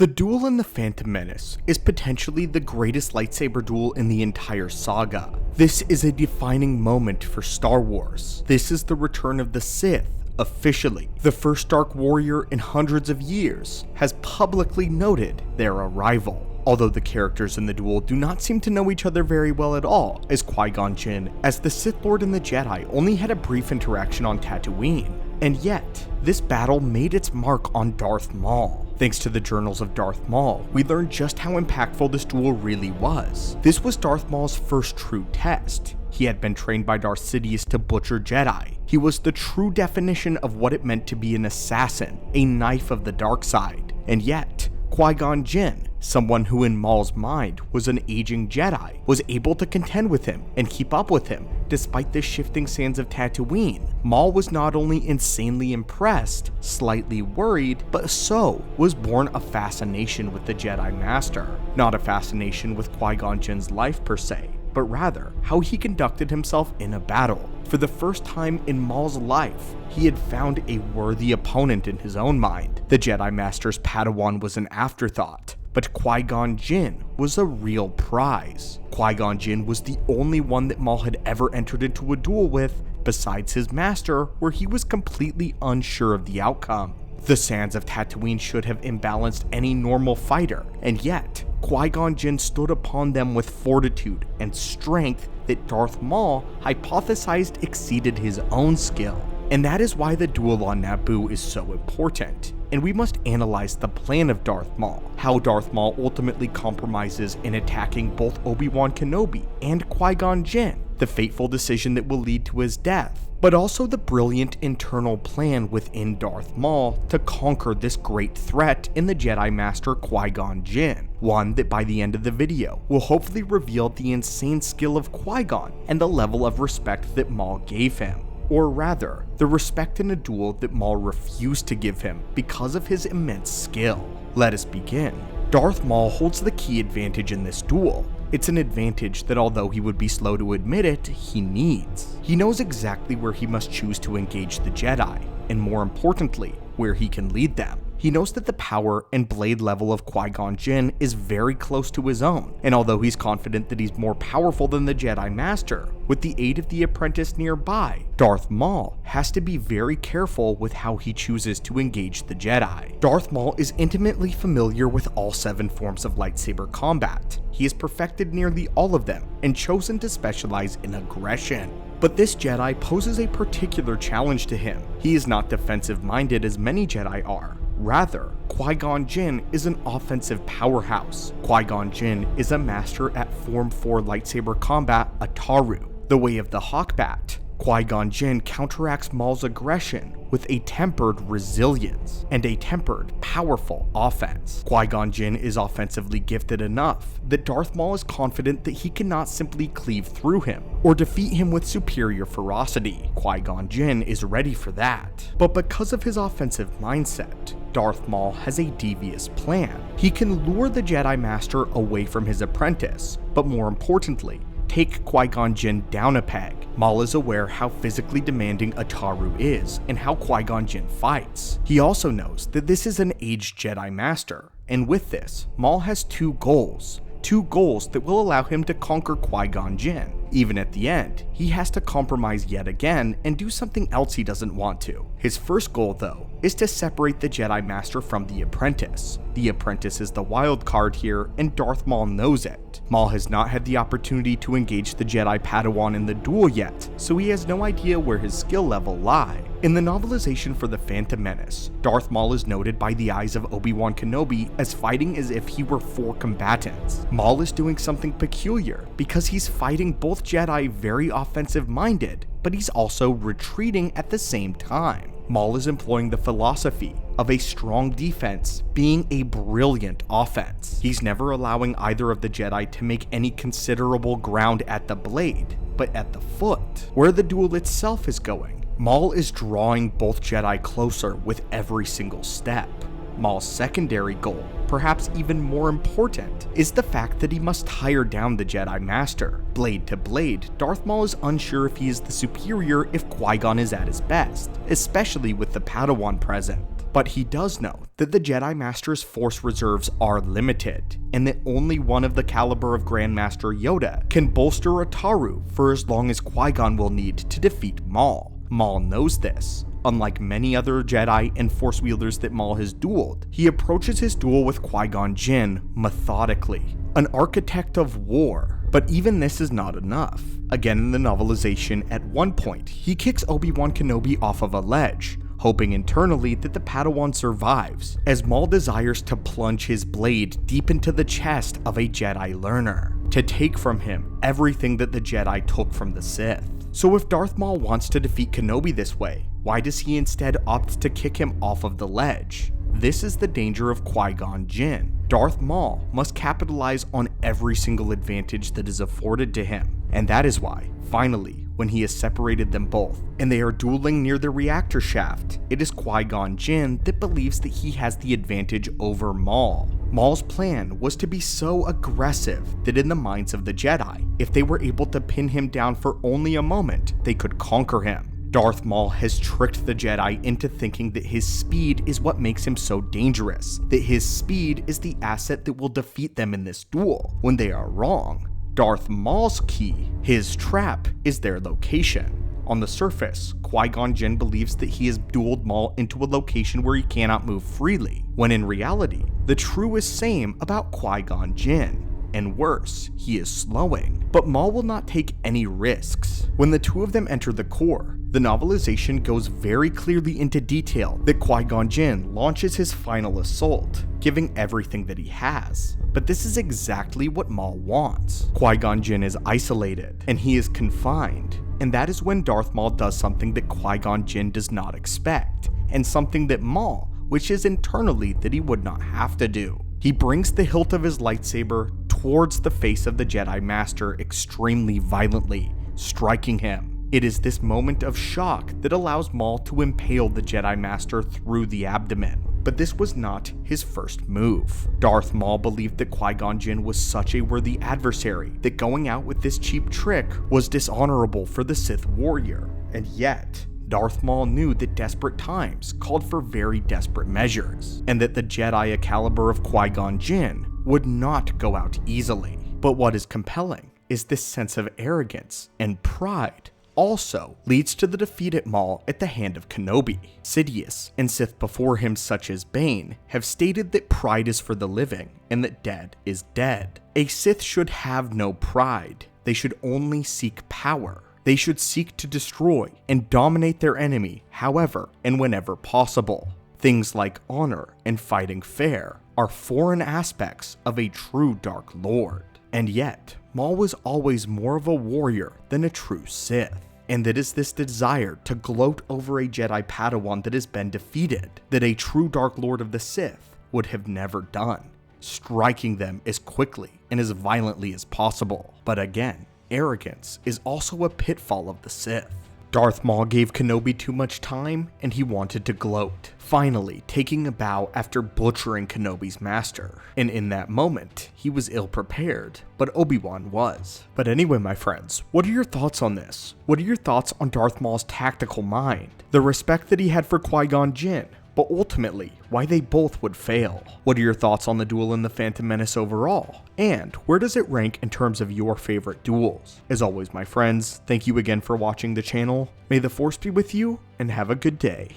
The duel in The Phantom Menace is potentially the greatest lightsaber duel in the entire saga. This is a defining moment for Star Wars. This is the return of the Sith. Officially, the first Dark Warrior in hundreds of years has publicly noted their arrival. Although the characters in the duel do not seem to know each other very well at all, as Qui-Gon Jinn, as the Sith Lord and the Jedi only had a brief interaction on Tatooine. And yet, this battle made its mark on Darth Maul. Thanks to the journals of Darth Maul, we learned just how impactful this duel really was. This was Darth Maul's first true test. He had been trained by Darth Sidious to butcher Jedi. He was the true definition of what it meant to be an assassin, a knife of the dark side. And yet, Qui-Gon Jinn, someone who in Maul's mind was an aging Jedi, was able to contend with him and keep up with him despite the shifting sands of Tatooine. Maul was not only insanely impressed, slightly worried, but so was born a fascination with the Jedi Master. Not a fascination with Qui-Gon Jinn's life per se, but rather how he conducted himself in a battle. For the first time in Maul's life, he had found a worthy opponent in his own mind. The Jedi Master's Padawan was an afterthought, but Qui-Gon Jinn was a real prize. Qui-Gon Jinn was the only one that Maul had ever entered into a duel with, besides his master, where he was completely unsure of the outcome. The sands of Tatooine should have imbalanced any normal fighter, and yet, Qui-Gon Jinn stood upon them with fortitude and strength that Darth Maul hypothesized exceeded his own skill. And that is why the duel on Naboo is so important. And we must analyze the plan of Darth Maul, how Darth Maul ultimately compromises in attacking both Obi-Wan Kenobi and Qui-Gon Jinn, the fateful decision that will lead to his death, but also the brilliant internal plan within Darth Maul to conquer this great threat in the Jedi Master Qui-Gon Jinn, one that by the end of the video will hopefully reveal the insane skill of Qui-Gon and the level of respect that Maul gave him. Or rather, the respect in a duel that Maul refused to give him because of his immense skill. Let us begin. Darth Maul holds the key advantage in this duel. It's an advantage that, although he would be slow to admit it, he needs. He knows exactly where he must choose to engage the Jedi, and more importantly, where he can lead them. He knows that the power and blade level of Qui-Gon Jinn is very close to his own, and although he's confident that he's more powerful than the Jedi Master, with the aid of the apprentice nearby, Darth Maul has to be very careful with how he chooses to engage the Jedi. Darth Maul is intimately familiar with all 7 forms of lightsaber combat. He has perfected nearly all of them, and chosen to specialize in aggression. But this Jedi poses a particular challenge to him. He is not defensive-minded as many Jedi are. Rather, Qui-Gon Jinn is an offensive powerhouse. Qui-Gon Jinn is a master at Form 4 lightsaber combat, Ataru, the way of the Hawkbat. Qui-Gon Jinn counteracts Maul's aggression with a tempered resilience and a tempered, powerful offense. Qui-Gon Jinn is offensively gifted enough that Darth Maul is confident that he cannot simply cleave through him or defeat him with superior ferocity. Qui-Gon Jinn is ready for that. But because of his offensive mindset, Darth Maul has a devious plan. He can lure the Jedi Master away from his apprentice, but more importantly, take Qui-Gon Jinn down a peg. Maul is aware how physically demanding Ataru is and how Qui-Gon Jinn fights. He also knows that this is an aged Jedi Master, and with this, Maul has two goals that will allow him to conquer Qui-Gon Jinn. Even at the end, he has to compromise yet again and do something else he doesn't want to. His first goal, though, is to separate the Jedi Master from the apprentice. The apprentice is the wild card here, and Darth Maul knows it. Maul has not had the opportunity to engage the Jedi Padawan in the duel yet, so he has no idea where his skill level lie. In the novelization for The Phantom Menace, Darth Maul is noted by the eyes of Obi-Wan Kenobi as fighting as if he were 4 combatants. Maul is doing something peculiar because he's fighting both Jedi very offensive-minded, but he's also retreating at the same time. Maul is employing the philosophy of a strong defense being a brilliant offense. He's never allowing either of the Jedi to make any considerable ground at the blade, but at the foot, where the duel itself is going. Maul is drawing both Jedi closer with every single step. Maul's secondary goal, perhaps even more important, is the fact that he must tire down the Jedi Master. Blade to blade, Darth Maul is unsure if he is the superior if Qui-Gon is at his best, especially with the Padawan present. But he does know that the Jedi Master's force reserves are limited, and that only one of the caliber of Grandmaster Yoda can bolster Ataru for as long as Qui-Gon will need to defeat Maul. Maul knows this. Unlike many other Jedi and Force wielders that Maul has dueled, he approaches his duel with Qui-Gon Jinn methodically, an architect of war. But even this is not enough. Again in the novelization, at one point, he kicks Obi-Wan Kenobi off of a ledge, hoping internally that the Padawan survives, as Maul desires to plunge his blade deep into the chest of a Jedi learner, to take from him everything that the Jedi took from the Sith. So if Darth Maul wants to defeat Kenobi this way, why does he instead opt to kick him off of the ledge? This is the danger of Qui-Gon Jinn. Darth Maul must capitalize on every single advantage that is afforded to him, and that is why, finally, when he has separated them both, and they are dueling near the reactor shaft, it is Qui-Gon Jinn that believes that he has the advantage over Maul. Maul's plan was to be so aggressive that in the minds of the Jedi, if they were able to pin him down for only a moment, they could conquer him. Darth Maul has tricked the Jedi into thinking that his speed is what makes him so dangerous, that his speed is the asset that will defeat them in this duel, when they are wrong. Darth Maul's key, his trap, is their location. On the surface, Qui-Gon Jinn believes that he has dueled Maul into a location where he cannot move freely, when in reality, the true is same about Qui-Gon Jinn. And worse, he is slowing. But Maul will not take any risks. When the two of them enter the core, the novelization goes very clearly into detail that Qui-Gon Jinn launches his final assault, giving everything that he has. But this is exactly what Maul wants. Qui-Gon Jinn is isolated, and he is confined. And that is when Darth Maul does something that Qui-Gon Jinn does not expect, and something that Maul wishes internally that he would not have to do. He brings the hilt of his lightsaber towards the face of the Jedi Master extremely violently, striking him. It is this moment of shock that allows Maul to impale the Jedi Master through the abdomen. But this was not his first move. Darth Maul believed that Qui-Gon Jinn was such a worthy adversary that going out with this cheap trick was dishonorable for the Sith warrior. And yet, Darth Maul knew that desperate times called for very desperate measures, and that the Jedi caliber of Qui-Gon Jinn would not go out easily. But what is compelling is this sense of arrogance and pride also leads to the defeat at Maul at the hand of Kenobi. Sidious and Sith before him such as Bane have stated that pride is for the living and that dead is dead. A Sith should have no pride. They should only seek power. They should seek to destroy and dominate their enemy however and whenever possible. Things like honor and fighting fair are foreign aspects of a true Dark Lord. And yet, Maul was always more of a warrior than a true Sith. And it is this desire to gloat over a Jedi Padawan that has been defeated that a true Dark Lord of the Sith would have never done, striking them as quickly and as violently as possible. But again, arrogance is also a pitfall of the Sith. Darth Maul gave Kenobi too much time, and he wanted to gloat, finally taking a bow after butchering Kenobi's master. And in that moment, he was ill-prepared, but Obi-Wan was. But anyway, my friends, what are your thoughts on this? What are your thoughts on Darth Maul's tactical mind? The respect that he had for Qui-Gon Jinn, but ultimately, why they both would fail. What are your thoughts on the duel in The Phantom Menace overall? And where does it rank in terms of your favorite duels? As always, my friends, thank you again for watching the channel. May the Force be with you, and have a good day.